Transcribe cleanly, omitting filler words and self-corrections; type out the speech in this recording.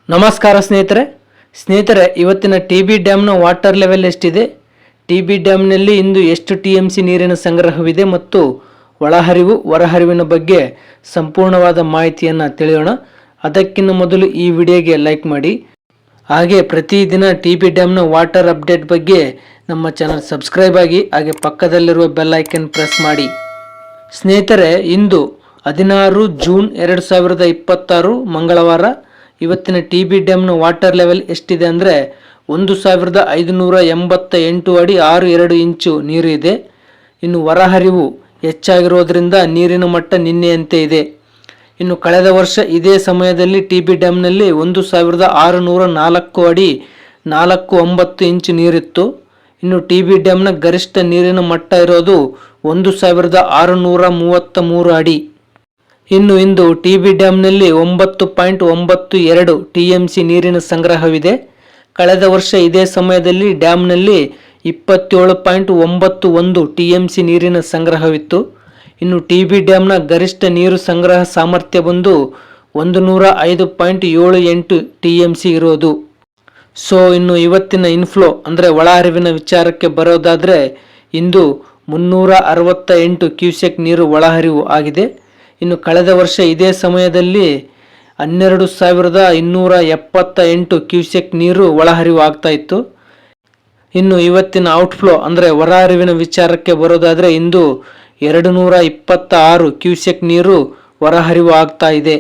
ನಮಸ್ಕಾರ ಸ್ನೇಹಿತರೆ ಇವತ್ತಿನ ಟಿ.ಬಿ ಡ್ಯಾಮ್ನ ವಾಟರ್ ಲೆವೆಲ್ ಎಷ್ಟಿದೆ, ಟಿ.ಬಿ ಡ್ಯಾಮ್ನಲ್ಲಿ ಇಂದು ಎಷ್ಟು ಟಿ.ಎಂ.ಸಿ ನೀರಿನ ಸಂಗ್ರಹವಿದೆ ಮತ್ತು ಒಳಹರಿವು ಹೊರಹರಿವಿನ ಬಗ್ಗೆ ಸಂಪೂರ್ಣವಾದ ಮಾಹಿತಿಯನ್ನು ತಿಳಿಯೋಣ. ಅದಕ್ಕಿಂತ ಮೊದಲು ಈ ವಿಡಿಯೋಗೆ ಲೈಕ್ ಮಾಡಿ. ಹಾಗೆ ಪ್ರತಿದಿನ ಟಿ.ಬಿ ಡ್ಯಾಮ್ನ ವಾಟರ್ ಅಪ್ಡೇಟ್ ಬಗ್ಗೆ ನಮ್ಮ ಚಾನಲ್ ಸಬ್ಸ್ಕ್ರೈಬ್ ಆಗಿ, ಹಾಗೆ ಪಕ್ಕದಲ್ಲಿರುವ ಬೆಲ್ ಐಕನ್ ಪ್ರೆಸ್ ಮಾಡಿ. ಸ್ನೇಹಿತರೆ, ಇಂದು 16 ಜೂನ್ 2026 ಮಂಗಳವಾರ. ಇವತ್ತಿನ ಟಿ.ಬಿ ಡ್ಯಾಮ್ನ ವಾಟರ್ ಲೆವೆಲ್ ಎಷ್ಟಿದೆ ಅಂದರೆ 1588 ಅಡಿ 62 ಇಂಚು ನೀರು ಇದೆ. ಇನ್ನು ಹೊರಹರಿವು ಹೆಚ್ಚಾಗಿರೋದ್ರಿಂದ ನೀರಿನ ಮಟ್ಟ ನಿನ್ನೆಯಂತೆ ಇದೆ. ಇನ್ನು ಕಳೆದ ವರ್ಷ ಇದೇ ಸಮಯದಲ್ಲಿ ಟಿ.ಬಿ ಡ್ಯಾಮ್ನಲ್ಲಿ 1604 ಅಡಿ 49 ಇಂಚು ನೀರಿತ್ತು. ಇನ್ನು ಟಿ.ಬಿ ಡ್ಯಾಮ್ನ ಗರಿಷ್ಠ ನೀರಿನ ಮಟ್ಟ ಇರೋದು 1633 ಅಡಿ. ಇನ್ನು ಇಂದು ಟಿ.ಬಿ ಡ್ಯಾಮ್ನಲ್ಲಿ 9.92 ಟಿ.ಎಂ.ಸಿ ನೀರಿನ ಸಂಗ್ರಹವಿದೆ. ಕಳೆದ ವರ್ಷ ಇದೇ ಸಮಯದಲ್ಲಿ ಡ್ಯಾಮ್ನಲ್ಲಿ 27.91 ಟಿ.ಎಂ.ಸಿ ನೀರಿನ ಸಂಗ್ರಹವಿತ್ತು. ಇನ್ನು ಟಿ.ಬಿ ಡ್ಯಾಮ್ನ ಗರಿಷ್ಠ ನೀರು ಸಂಗ್ರಹ ಸಾಮರ್ಥ್ಯ ಬಂದು 105.78 ಟಿ.ಎಂ.ಸಿ ಇರೋದು. ಇನ್ನು ಇವತ್ತಿನ ಇನ್ಫ್ಲೋ ಅಂದರೆ ಒಳಹರಿವಿನ ವಿಚಾರಕ್ಕೆ ಬರೋದಾದರೆ ಇಂದು 368 ಕ್ಯೂಸೆಕ್ ನೀರು ಒಳಹರಿವು ಆಗಿದೆ. ಇನ್ನು ಕಳೆದ ವರ್ಷ ಇದೇ ಸಮಯದಲ್ಲಿ 12,278 ಕ್ಯೂಸೆಕ್ ನೀರು ಒಳಹರಿವು ಆಗ್ತಾ ಇತ್ತು. ಇನ್ನು ಇವತ್ತಿನ ಔಟ್ಫ್ಲೋ ಅಂದರೆ ಹೊರಹರಿವಿನ ವಿಚಾರಕ್ಕೆ ಬರೋದಾದರೆ ಇಂದು 226 ಕ್ಯೂಸೆಕ್ ನೀರು ಹೊರಹರಿವು ಆಗ್ತಾ ಇದೆ.